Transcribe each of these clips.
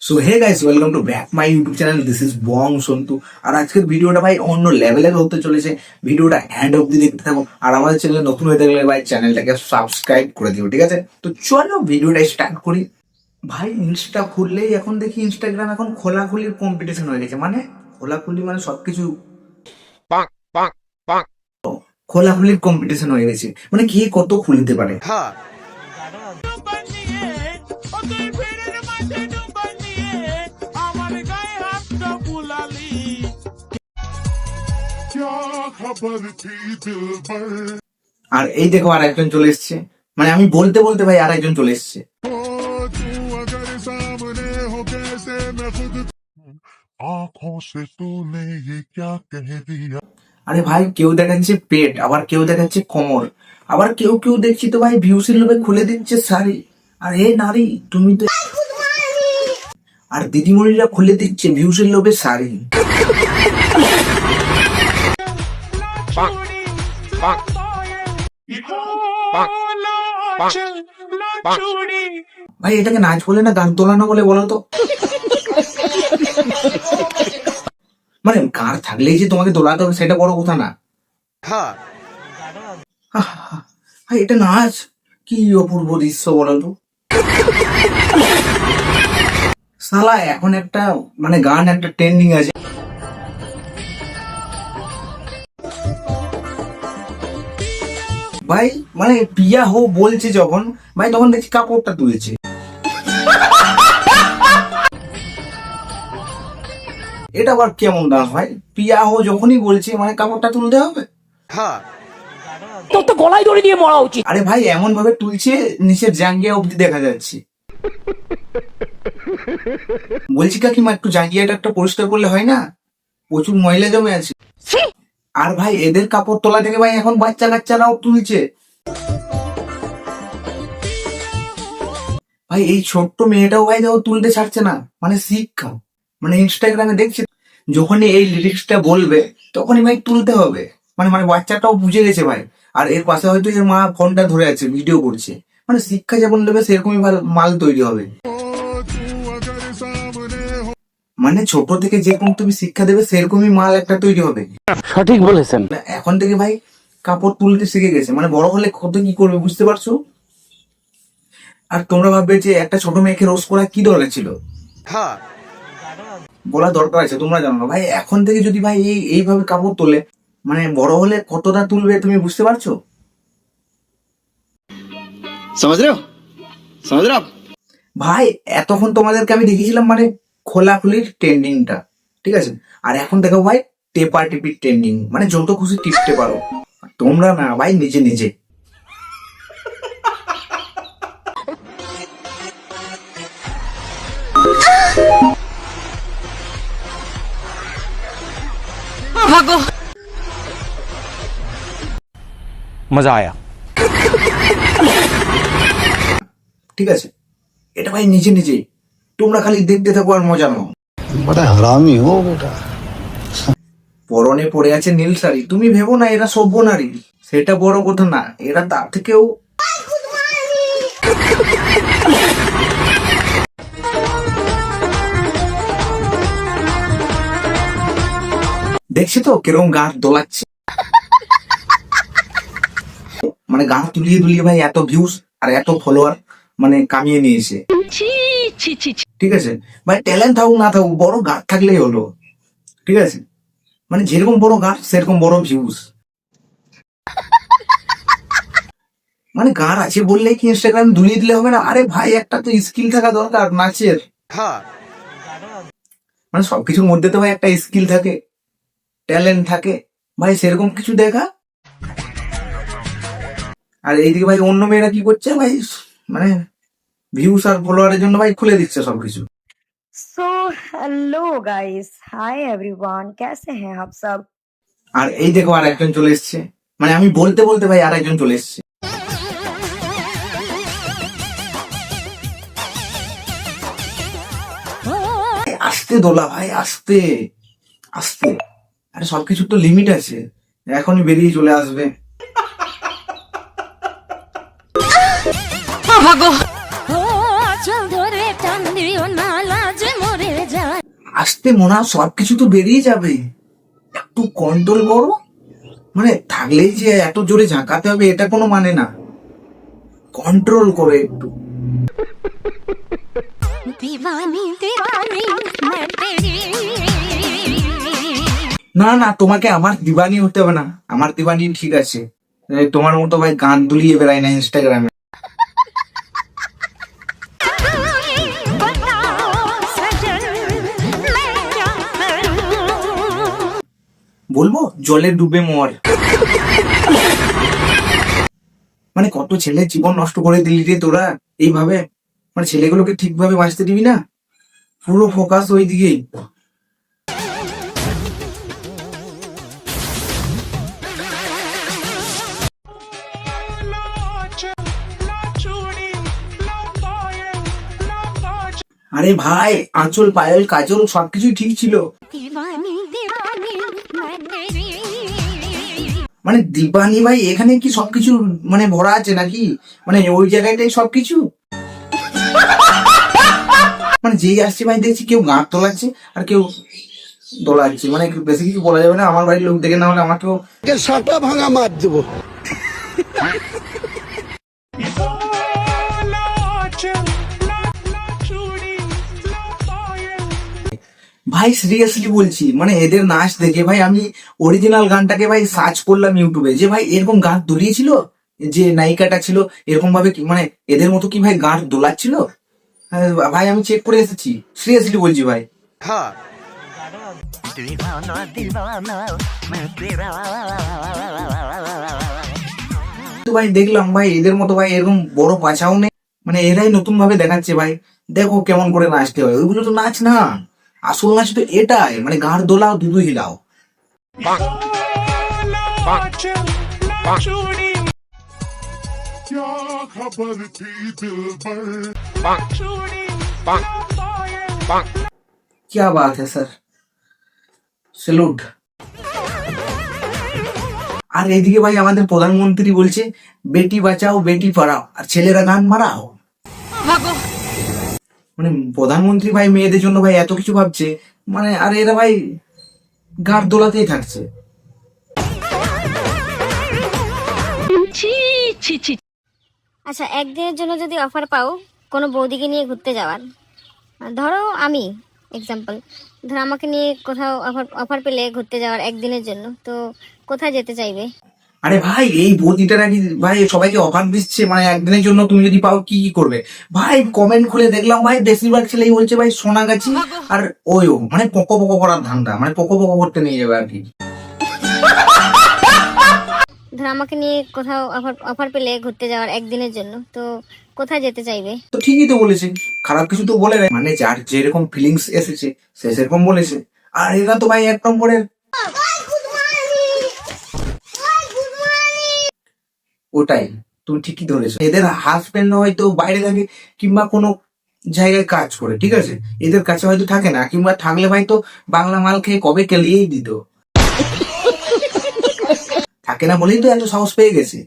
So hey guys, welcome to back my YouTube channel. This is Bong Santu. আর আজকের ভিডিওটা ভাই অন্য লেভেলের হতে চলেছে। ভিডিওটা হ্যান্ড অব্দি দেখতে থাকো। আর আমাদের চ্যানেলে নতুন হয়ে থাকলে ভাই চ্যানেলটাকে সাবস্ক্রাইব করে দিও, ঠিক আছে? তো চলো ভিডিওটা স্টার্ট করি। ভাই ইনস্টা খুললেই এখন দেখি ইনস্টাগ্রাম এখন খোলাখুলির কম্পিটিশন হয়ে গেছে। মানে খোলাখুলি মানে সবকিছু খোলাখুলির কম্পিটিশন হয়ে গেছে। মানে কে কত খুলতে পারে। আর এই দেখো আর একজন চলে এসছে। মানে আমি বলতে বলতে ভাই আর একজন চলে এসছে। আরে ভাই কেউ দেখাচ্ছে পেট, আবার কেউ দেখাচ্ছে কোমর, আবার কেউ কেউ দেখছি তো ভাই ভিউসের লোভে খুলে দিচ্ছে শাড়ি। আর এ নারী তুমি তো, আর দিদিমণিরা খুলে দিচ্ছে ভিউসের লোভে শাড়ি। ভাই এটাকে নাচ বলে না গান তোলানো বলে বলো তো? মানে গান থাকলেই যে তোমাকে দোলাতে হবে সেটা বড় কথা না। ভাই এটা নাচ, কি অপূর্ব দৃশ্য বলো তো। শালা এখন একটা মানে গান একটা ট্রেন্ডিং আছে। ভাই মানে পিয়া হো বলছে যখন, ভাই তখন দেখছি কাপড়টা তুলেছে। এটা আবার কেমন ডান্স ভাই? পিয়া হো যখনই বলছে মানে কাপড়টা তুলতে হবে। তোর তো গলায় দড়ি দিয়ে মরা উচিত। আরে ভাই এমন ভাবে তুলছে নিচের জাঙ্গিয়া অব্দি দেখা যাচ্ছে। বলছি কাকিমা একটু জাঙ্গিয়াটা একটা পরিষ্কার করলে হয় না? প্রচুর ময়লা জমে আছে। আর ভাই এদের কাপড় তোলা থেকে ভাই এখন বাচ্চা কাচ্চারাও তুলছে। ভাই এই ছোট্ট মেয়েটাও ভাই দেখো তুলতে ছাড়ছে না। মানে শিক্ষা, মানে ইনস্টাগ্রামে দেখছি যখনই এই লিরিক্সটা বলবে তখনই ভাই তুলতে হবে। মানে মানে বাচ্চাটাও বুঝে গেছে ভাই। আর এর পাশে হয়তো এর মা ফোনটা ধরে আছে, ভিডিও করছে। মানে শিক্ষা যেমন দেবে সেরকমই মাল তৈরি হবে। মানে ছোট থেকে যেরকম তুমি শিক্ষা দেবে সেরকমই মাল একটা তৈরি হবে। সঠিক বলেছেন। এখন থেকে ভাই কাপড় তুলতে শিখে গেছে, মানে বড় হলে কত কি করবে বুঝতে পারছো? আর তোমরা ভাববে যে একটা ছোট মেয়েকে রোজ করা কি দরকার ছিল? বলা দরকার আছে, তোমরা জানো না ভাই। এখন থেকে যদি ভাই এইভাবে কাপড় তোলে মানে বড় হলে কতটা তুলবে তুমি বুঝতে পারছো? ভাই এতক্ষণ তোমাদেরকে আমি দেখিয়েছিলাম মানে খোলাখুলির ট্রেন্ডিংটা, ঠিক আছে? আর এখন দেখো ভাই টেপা টিপির ট্রেন্ডিং, মানে যত খুশি টিপতে পারো। তোমরা না ভাই নিজে নিজে। মজা আয়া। ঠিক আছে, এটা ভাই নিজে নিজে। তোমরা খালি দেখতে থাকো আর মজা নাও। बड़ा हरामी हो बेटा। পরনে পড়ে আছে নীল শাড়ি, তুমি ভেবো না এরা সভ্য নারী, সেটা বড় কথা না। এরা তার থেকেও দেখছি তো কিরকম গাছ দোলাচ্ছে। মানে গাছ তুলিয়ে তুলিয়ে ভাই এত ভিউজ আর এত ফলোয়ার মানে কামিয়ে নিয়েছে। ঠিক আছে ভাই, ট্যালেন্ট থাকুক না থাকুক, বড় গাছ থাকলেই হলো, ঠিক আছে? মানে যেরকম বড় গাছ সেরকম বড় ভিউজ। মানে গান আছে বললেই কি ইনস্টাগ্রাম দুলিয়ে দিলে হবে না? আরে ভাই একটা তো স্কিল থাকা দরকার নাচের। মানে সবকিছুর মধ্যে তো ভাই একটা স্কিল থাকে, ট্যালেন্ট থাকে। ভাই সেরকম কিছু দেখা। আর এইদিকে ভাই অন্য মেয়েরা কি করছে ভাই, মানে ভিউস আর ফলোয়ারের জন্য ভাই খুলে দিচ্ছে সবকিছু। So hello guys, hi everyone, कैसे हैं आप सब? আর এই দেখো আর একজন চলে এসছে। মানে আমি বলতে বলতে ভাই আর একজন চলে এসছে। আস্তে দোলা ভাই, আস্তে আস্তে। আরে সবকিছুর তো লিমিট আছে, এখনই বেরিয়ে চলে আসবে। চল ধরে টান দিও না লাজ আসতে মনে হয় সবকিছু তো বেরিয়ে যাবে, একটু কন্ট্রোল করো। মানে থাকলেই যে এত জোরে ঝাঁকাতে হবে এটা কোনো মানে না, কন্ট্রোল করো একটু। না না, তোমাকে আমার দিবানি হতে হবে না, আমার দিবানি ঠিক আছে। তোমার মতো ভাই গান দুলিয়ে বেড়ায় না ইনস্টাগ্রামে। বলবো জলে ডুবে মর। মানে কত ছেলে জীবন নষ্ট করে দিলি রে তোরা এইভাবে। মানে ছেলেগুলোকে ঠিকভাবে বাঁচতে দিবি না, পুরো ফোকাস ওই দিকেই। আরে ভাই আঁচল পায়েল কাজল সবকিছুই ঠিক ছিল, মানে দীপানি ভাই এখানে কি সবকিছু মানে ভরা আছে নাকি? মানে ওই জায়গাটাই সবকিছু। মানে যেই আসছে ভাই দেখছি কেউ গাঁট তোলাচ্ছে আর কেউ দোলাচ্ছে, মানে বেশি কিছু বলা যাবে না, আমার বাড়ির লোক দেখে না হলে আমাকেও সাটা ভাঙা মার দেবো। ভাই সিরিয়াসলি বলছি, মানে এদের নাচ দেখে ভাই আমি অরিজিনাল গানটাকে ভাই সার্চ করলাম ইউটিউবে, যে ভাই এরকম গান দুলিয়েছিল, যে নায়িকাটা ছিল এরকম ভাবে মানে এদের মতো কি ভাই গান দোলাচ্ছিল? হ্যাঁ, ভাই আমি চেক করে এসেছি, সিরিয়াসলি বলছি ভাই। তো ভাই দেখলাম ভাই এদের মতো ভাই এরকম বড় পাছাও নেই, মানে এরাই নতুন ভাবে দেখাচ্ছে ভাই, দেখো কেমন করে নাচতে হয়। ওইগুলো তো নাচ না, আসল নাচ তো এটাই, মানে ঘাড় দোলাও দুধু হিলাও। क्या बात है सर, সেলুট। আর এদিকে ভাই আমাদের প্রধানমন্ত্রী বলছে বেটি বাঁচাও বেটি পড়াও, আর ছেলেরা গান মারাও। মানে প্রধানমন্ত্রী ভাই মেয়েদের জন্য ভাই এত কিছু ভাবছে, মানে আর এরা ভাই গাড় দোলাতেই থাকছে। আচ্ছা, একদিনের জন্য যদি অফার পাও কোনো বৌদিকে নিয়ে ঘুরতে যাওয়ার, ধরো আমি এক্সাম্পল, ধরো আমাকে নিয়ে কোথাও অফার অফার পেলে ঘুরতে যাওয়ার একদিনের জন্য, তো কোথায় যেতে চাইবে? আরে ভাই এই বৌদিটা নাকি ভাই সবাইকে অফার দিচ্ছে, মানে একদিনের জন্য তুমি যদি পাও কি কি করবে? ভাই কমেন্ট খুলে দেখলাম ভাই বেশিরভাগ ছেলেই বলছে ভাই সোনাগাছি আর ওইও, মানে পকো পকো করার ধান্দা, মানে পকো পকো করতে নিয়ে যাবে আর কি। ধরো আমাকে নিয়ে কোথাও অফার অফার পেলে ঘুরতে যাওয়ার একদিনের জন্য, তো কোথায় যেতে চাইবে? তো ঠিকই তো বলেছে, খারাপ কিছু তো বলে নাই, মানে যার যেরকম ফিলিংস এসেছে সে সেরকম বলেছে। আর এরা তো ভাই এক নম্বরের, ওটাই তুমি ঠিকই ধরেছো। এদের হাজবেন্ড হয়তো বাইরে থাকে কিংবা কোনো জায়গায় কাজ করে, ঠিক আছে, এদের কাছে হয়তো থাকে না, কিংবা থাকলে ভাই তো বাংলা মাল খেয়ে কবে কেলিয়েই দিত। থাকে না বলেই তো এত সাহস পেয়ে গেছে,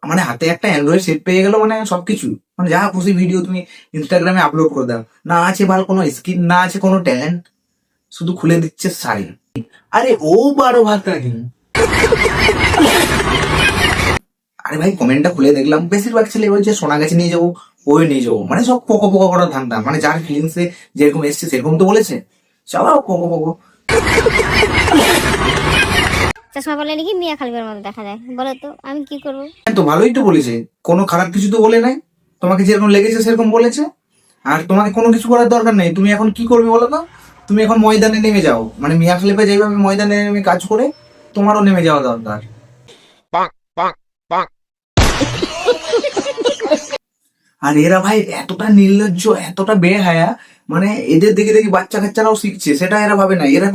মানে হাতে একটা অ্যান্ড্রয়েড সেট পেয়ে গেল, মানে সবকিছু, মানে যা খুশি ভিডিও তুমি ইনস্টাগ্রামে আপলোড করে দাও, না আছে ভালো কোনো স্কিল, না আছে কোনো ট্যালেন্ট, শুধু খুলে দিচ্ছে শাড়ি। আরে ও 12 ভাত রাখি। আরে ভাই কমেন্টটা খুলে দেখলাম বেশিরভাগ ছেলে বলছে সোনাগাছি নিয়ে যাবো, ওই নিয়ে যাবো, মানে সব পোকো পোকো করার ধান্দা, মানে যার ফিলিংসে যেরকম এসছে সেরকম তো বলেছে, চালাও পোকো পোকো। চশমা পরলে নাকি মিয়া খালিদের মতো দেখা যায়, বলো তো আমি কি করবো? তো ভালোই তো বলেছে, কোনো খারাপ কিছু তো বলে নাই, তোমাকে যেরকম লেগেছে সেরকম বলেছে। আর তোমাকে কোনো কিছু করার দরকার নেই, তুমি এখন কি করবে বলো তো? তুমি এখন ময়দানে নেমে যাও, মানে মিয়া খলিফা যেভাবে ময়দানে নেমে কাজ করে তোমারও নেমে যাওয়া দরকার। আর এরা ভাই এতটা নির্লজ্জ এতটা বেহায়া, মানে এদের দেখে দেখে বাচ্চা কাচ্চারাও শিখছে, সেটা এরা ভাবে না। এরা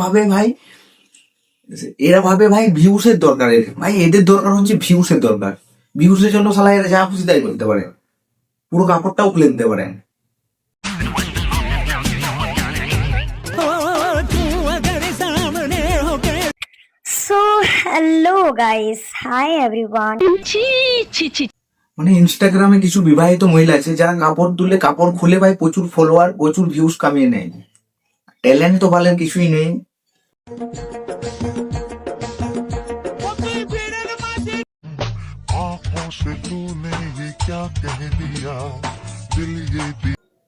ভাবে ভাই ভিউসের দরকার, এদের ভাই এদের দরকার হচ্ছে ভিউসের দরকার। ভিউসের জন্য শালা এরা যা খুশি তাই করতে পারে, পুরো কাপড়টাও খুলে দিতে পারে। So hello guys, hi everyone. মানে ইনস্টাগ্রামে কিছু বিবাহিত মহিলা আছে যারা কাপড় তুলে কাপড় খুলে ভাই প্রচুর ফলোয়ার প্রচুর ভিউজ কামিয়ে নেয়। ট্যালেন্ট তো বলেন কিছুই নেই। आँखों से तूने ये क्या कह दिया दिल ये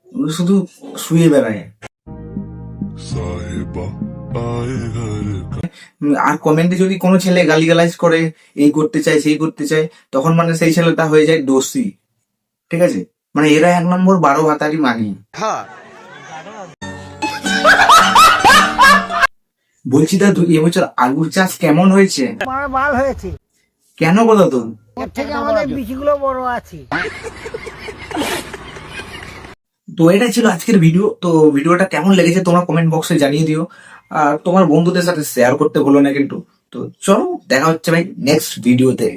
ও শুধু শুয়ে বেড়ায়। साहिबा आए घर का আর কমেন্টে যদি কোনো ছেলে গালিগালাজ করে, এই করতে চায় সেই করতে চায়, তখন মানে সেই ছেলেটা হয়ে যায় দোষী। ঠিক আছে, মানে এরা 1 নম্বর 12 ভাতারি মাগি। বলছি দাদু, এবছর আলুর চাষ কেমন হয়েছে? মাল হয়েছে, কেন বলো তো? এর থেকে আমাদের বিচিগুলো বড় আছে। তো এটাই ছিল আজকের ভিডিও। তো ভিডিওটা কেমন লেগেছে তোমরা কমেন্ট বক্সে জানিয়ে দিও, আর তোমার বন্ধুদের সাথে শেয়ার করতে ভুলো না কিন্তু। তো চলো, দেখা হচ্ছে ভাই নেক্সট ভিডিওতে।